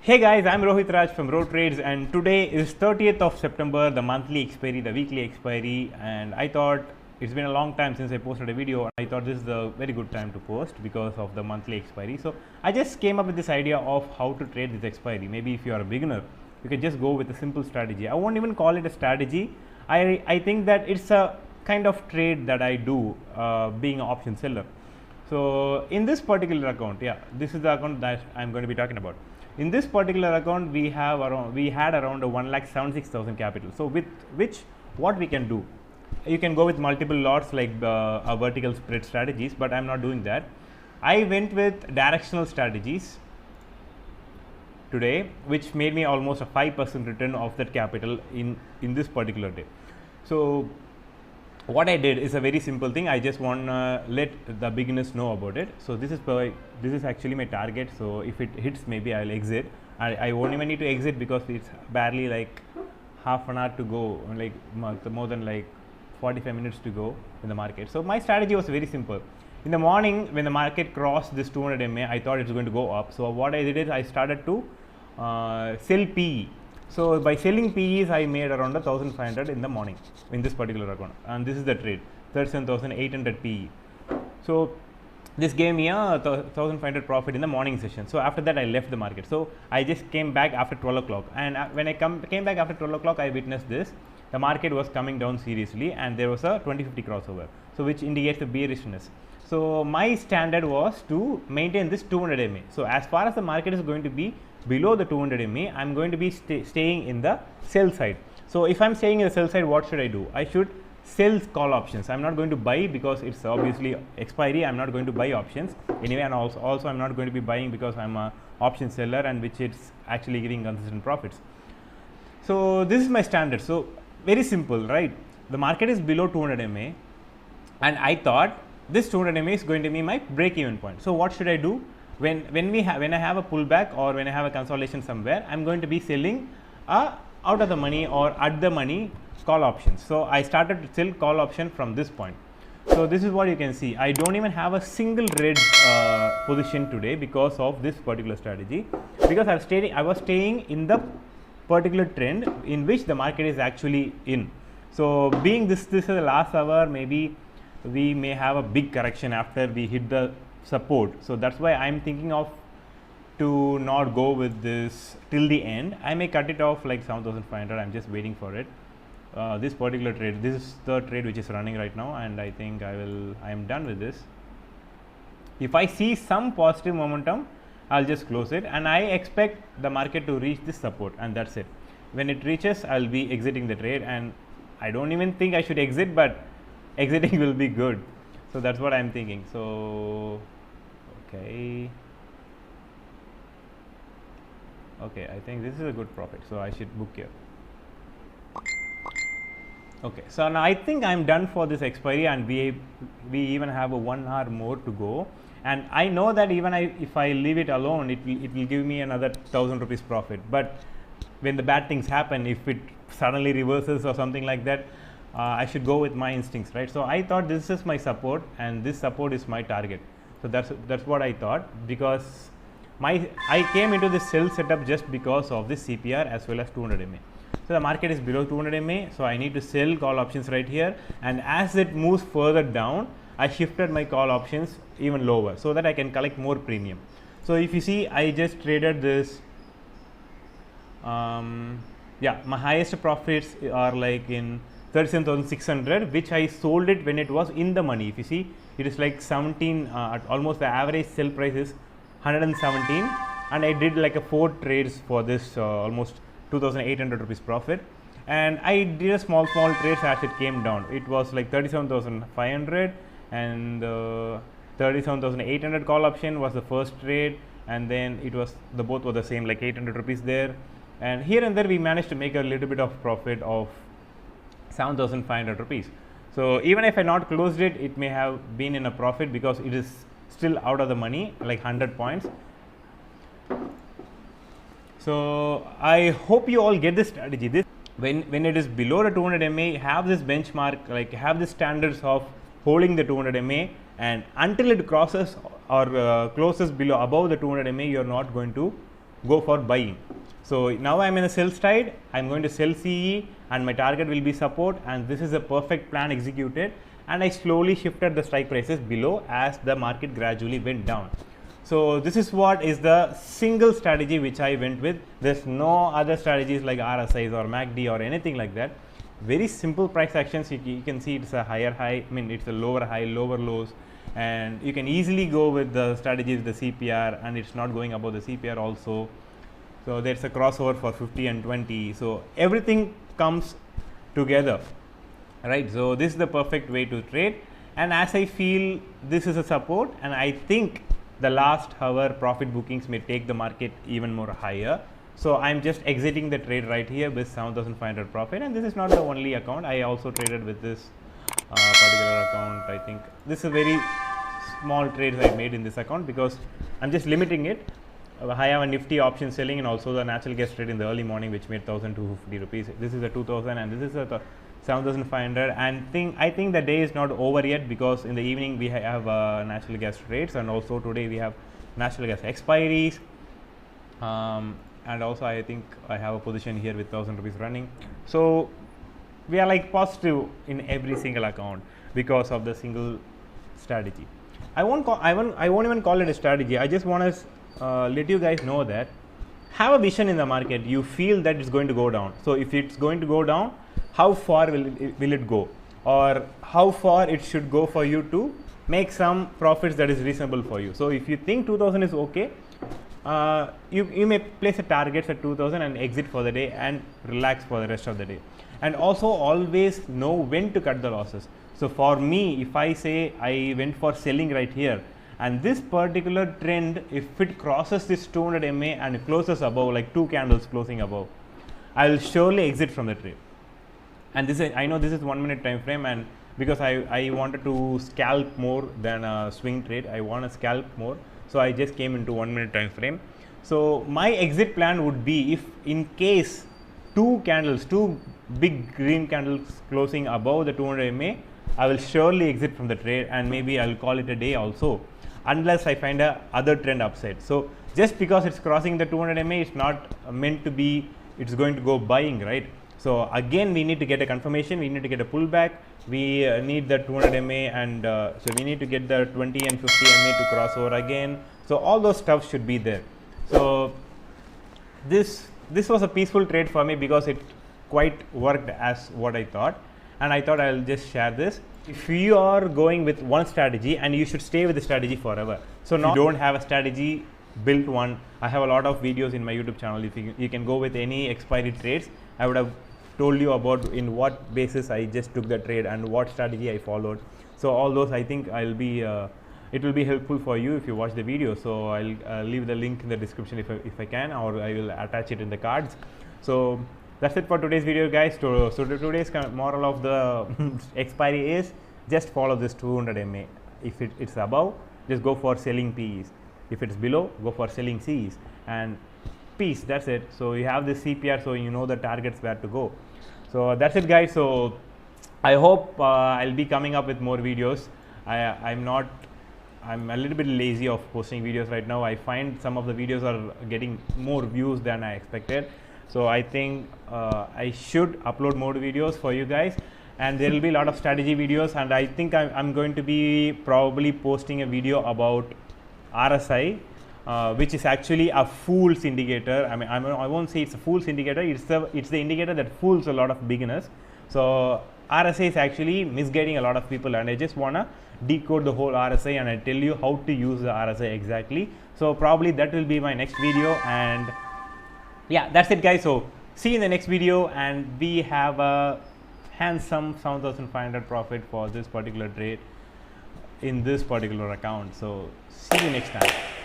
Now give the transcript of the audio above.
Hey guys, I'm Rohit Raj from Road Trades, and today is 30th of September, the monthly expiry, the weekly expiry, and I thought it's been a long time since I posted a video, and I thought this is a very good time to post because of the monthly expiry. So I just came up with this idea of how to trade this expiry. Maybe if you are a beginner, you can just go with a simple strategy. I won't even call it a strategy. I think that it's a kind of trade that I do, being an option seller. So in this particular account, this is the account that I'm going to be talking about. In this particular account, we had around 1,76,000 capital. So with which, what we can do, you can go with multiple lots like vertical spread strategies, but I'm not doing that. I went with directional strategies today, which made me almost a 5% return of that capital in this particular day. So what I did is a very simple thing. I just want to let the beginners know about it. So this is actually my target. So if it hits, maybe I'll exit. I won't even need to exit because it's barely like half an hour to go, like more than like 45 minutes to go in the market. So my strategy was very simple. In the morning, when the market crossed this 200 MA, I thought it's going to go up. So what I did is I started to sell PE. So by selling PEs, I made around 1,500 in the morning in this particular account, and this is the trade, 37,800 PE. So this gave me a 1,500 profit in the morning session. So after that, I left the market. So I just came back after 12 o'clock, and when I came back after 12 o'clock, I witnessed this. The market was coming down seriously, and there was a 2050 crossover, so which indicates the bearishness. So my standard was to maintain this 200 MA. So as far as the market is going to be below the 200 MA, I'm going to be staying in the sell side. So if I'm staying in the sell side, what should I do? I should sell call options. I'm not going to buy because it's obviously expiry. I'm not going to buy options anyway, and also I'm not going to be buying because I'm a option seller, and which it's actually giving consistent profits. So this is my standard. So very simple, right? The market is below 200 MA, and I thought this 200 MA is going to be my break even point. So what should I do? When I have a pullback or when I have a consolidation somewhere, I'm going to be selling out of the money or at the money call options. So I started to sell call option from this point. So this is what you can see. I don't even have a single red position today because of this particular strategy, because I was staying in the particular trend in which the market is actually in. So being this is the last hour, maybe we may have a big correction after we hit the support. So that's why I'm thinking of to not go with this till the end. I may cut it off like 7,500. I'm just waiting for it. This particular trade, this is the trade which is running right now, and I think I am done with this. If I see some positive momentum, I'll just close it, and I expect the market to reach this support, and that's it. When it reaches, I'll be exiting the trade, and I don't even think I should exit, but exiting will be good. So that's what I'm thinking. So okay, I think this is a good profit, so I should book here. Okay, so now I think I'm done for this expiry, and we even have a 1 hour more to go, and I know that even if I leave it alone, it will give me another 1,000 rupees profit. But when the bad things happen, if it suddenly reverses or something like that, I should go with my instincts, right? So I thought this is my support, and this support is my target. So that's what I thought, because I came into this sell setup just because of this CPR as well as 200 MA. So the market is below 200 MA, so I need to sell call options right here, and as it moves further down, I shifted my call options even lower so that I can collect more premium. So if you see, I just traded this. My highest profits are like in 37,600, which I sold it when it was in the money. If you see, it is like 17, almost the average sell price is 117, and I did like a 4 trades for this, almost 2,800 rupees profit, and I did a small trades as it came down. It was like 37,500, and 37,800 call option was the first trade, and then it was both were the same, like 800 rupees there, and here and there we managed to make a little bit of profit of 7,500 rupees. So even if I not closed it, it may have been in a profit because it is still out of the money, like 100 points. So I hope you all get this strategy. This when it is below the 200 MA, have this benchmark, like have the standards of holding the 200 MA, and until it crosses or closes below above the 200 MA, you are not going to go for buying. So now I'm in a sell side, I'm going to sell CE and my target will be support, and this is a perfect plan executed, and I slowly shifted the strike prices below as the market gradually went down. So this is what is the single strategy which I went with. There's no other strategies like RSIs or MACD or anything like that. Very simple price actions. You can see it's a higher high, I mean it's a lower high, lower lows, and you can easily go with the strategies, the CPR, and it's not going above the CPR also. So there's a crossover for 50 and 20. So everything comes together, right? So this is the perfect way to trade, and as I feel this is a support, and I think the last hour profit bookings may take the market even more higher. So I'm just exiting the trade right here with 7,500 profit, and this is not the only account. I also traded with this particular account. I think this is very small trades I made in this account because I'm just limiting it. I have a nifty option selling and also the natural gas trade in the early morning, which made 1,250 rupees. This is a 2,000 and this is a 7,500. And I think the day is not over yet, because in the evening we have natural gas trades, and also today we have natural gas expiries. And also I think I have a position here with 1,000 rupees running. So we are like positive in every single account because of the single strategy. I won't even call it a strategy. I just want to let you guys know that have a vision in the market. You feel that it's going to go down. So if it's going to go down, how far will it go, or how far it should go for you to make some profits that is reasonable for you. So if you think 2,000 is okay, you may place a target at 2,000 and exit for the day and relax for the rest of the day. And also always know when to cut the losses. So for me, if I say I went for selling right here, and this particular trend, if it crosses this 200 MA and closes above, like 2 candles closing above, I will surely exit from the trade. And this is, I know this is 1 minute time frame, and because I wanted to scalp more than a swing trade, I want to scalp more. So I just came into 1 minute time frame. So my exit plan would be, if in case 2 big green candles closing above the 200 MA, I will surely exit from the trade, and maybe I'll call it a day also, unless I find a other trend upside. So just because it's crossing the 200 MA, it's not meant to be it's going to go buying, right? So again, we need to get a confirmation, we need to get a pullback, we need the 200 MA, and so we need to get the 20 and 50 MA to cross over again. So all those stuff should be there. So this was a peaceful trade for me because it quite worked as what I thought, and I thought I'll just share this. If you are going with one strategy, and you should stay with the strategy forever. So now, if you don't have a strategy, build one. I have a lot of videos in my YouTube channel. If you can go with any expiry trades, I would have told you about in what basis I just took the trade and what strategy I followed. So all those, I think I'll be it will be helpful for you if you watch the video. So I'll leave the link in the description if I can, or I will attach it in the cards. So that's it for today's video, guys. So today's moral of the expiry is just follow this 200 MA. If it's above, just go for selling PEs. If it's below, go for selling Cs, and peace. That's it. So you have this CPR, so you know the targets where to go. So that's it, guys. So I hope I'll be coming up with more videos. I'm a little bit lazy of posting videos right now. I find some of the videos are getting more views than I expected. So I think I should upload more videos for you guys, and there will be a lot of strategy videos. And I think I'm going to be probably posting a video about RSI, which is actually a fool's indicator. I mean, I won't say it's a fool's indicator. It's the indicator that fools a lot of beginners. So RSI is actually misguiding a lot of people, and I just wanna decode the whole RSI, and I tell you how to use the RSI exactly. So probably that will be my next video, and yeah, that's it, guys. So see you in the next video, and we have a handsome 7,500 profit for this particular trade in this particular account. So see you next time.